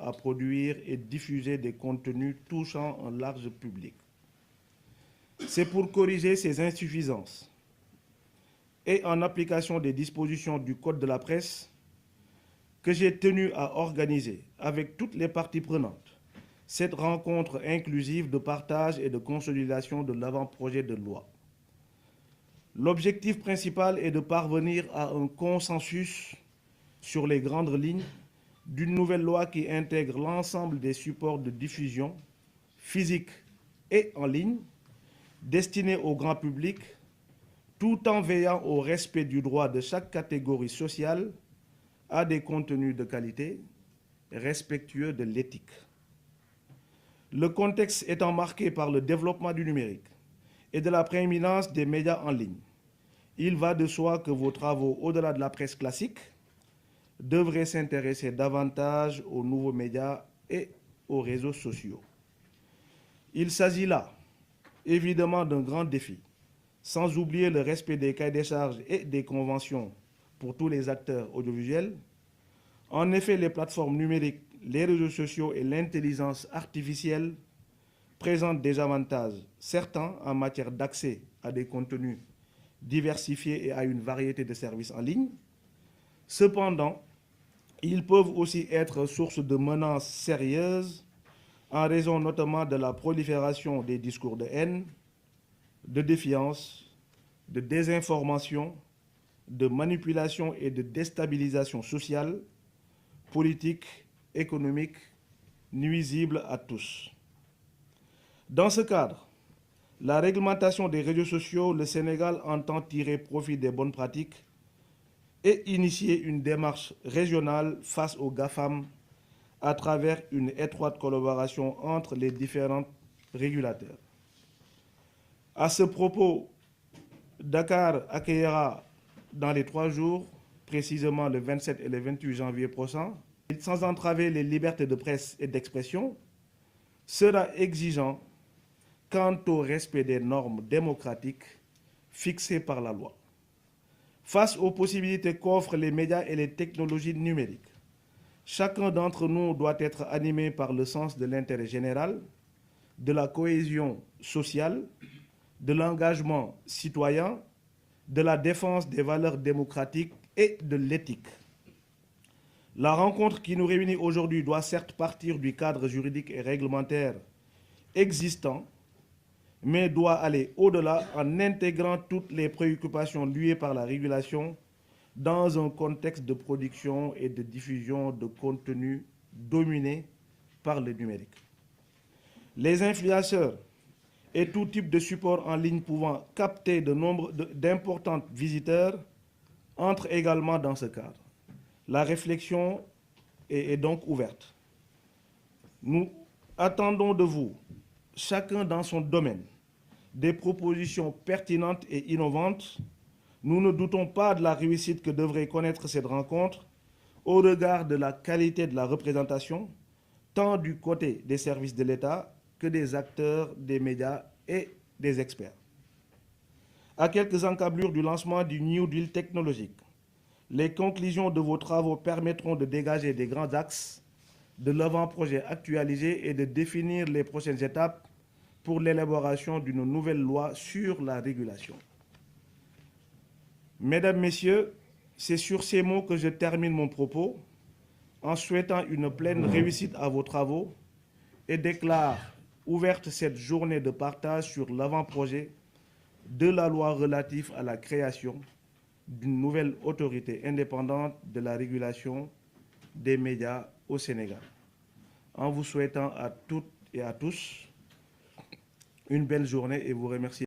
à produire et diffuser des contenus touchant un large public. C'est pour corriger ces insuffisances et en application des dispositions du Code de la presse que j'ai tenu à organiser avec toutes les parties prenantes cette rencontre inclusive de partage et de consolidation de l'avant-projet de loi. L'objectif principal est de parvenir à un consensus sur les grandes lignes d'une nouvelle loi qui intègre l'ensemble des supports de diffusion physique et en ligne destinés au grand public, tout en veillant au respect du droit de chaque catégorie sociale à des contenus de qualité, respectueux de l'éthique. Le contexte étant marqué par le développement du numérique et de la prééminence des médias en ligne, il va de soi que vos travaux, au-delà de la presse classique, devraient s'intéresser davantage aux nouveaux médias et aux réseaux sociaux. Il s'agit là, évidemment, d'un grand défi, sans oublier le respect des cahiers des charges et des conventions pour tous les acteurs audiovisuels. En effet, les plateformes numériques, les réseaux sociaux et l'intelligence artificielle présentent des avantages certains en matière d'accès à des contenus diversifiés et à une variété de services en ligne. Cependant, ils peuvent aussi être source de menaces sérieuses en raison notamment de la prolifération des discours de haine, de défiance, de désinformation, de manipulation et de déstabilisation sociale, politique, économique, nuisible à tous. Dans ce cadre, la réglementation des réseaux sociaux, le Sénégal entend tirer profit des bonnes pratiques et initier une démarche régionale face aux GAFAM à travers une étroite collaboration entre les différents régulateurs. À ce propos, Dakar accueillera dans les 3 jours, précisément le 27 et le 28 janvier prochain, sans entraver les libertés de presse et d'expression, sera exigeant quant au respect des normes démocratiques fixées par la loi. Face aux possibilités qu'offrent les médias et les technologies numériques, chacun d'entre nous doit être animé par le sens de l'intérêt général, de la cohésion sociale, de l'engagement citoyen, de la défense des valeurs démocratiques et de l'éthique. La rencontre qui nous réunit aujourd'hui doit certes partir du cadre juridique et réglementaire existant, mais doit aller au-delà en intégrant toutes les préoccupations liées par la régulation dans un contexte de production et de diffusion de contenus dominés par le numérique. Les influenceurs et tout type de support en ligne pouvant capter d'importants visiteurs entrent également dans ce cadre. La réflexion est donc ouverte. Nous attendons de vous, chacun dans son domaine, des propositions pertinentes et innovantes. Nous ne doutons pas de la réussite que devrait connaître cette rencontre au regard de la qualité de la représentation, tant du côté des services de l'État que des acteurs, des médias et des experts. À quelques encablures du lancement du New Deal technologique, les conclusions de vos travaux permettront de dégager des grands axes de l'avant-projet actualisé et de définir les prochaines étapes pour l'élaboration d'une nouvelle loi sur la régulation. Mesdames, Messieurs, c'est sur ces mots que je termine mon propos en souhaitant une pleine réussite à vos travaux et déclare ouverte cette journée de partage sur l'avant-projet de la loi relative à la création d'une nouvelle autorité indépendante de la régulation des médias au Sénégal. En vous souhaitant à toutes et à tous une belle journée et vous remercier.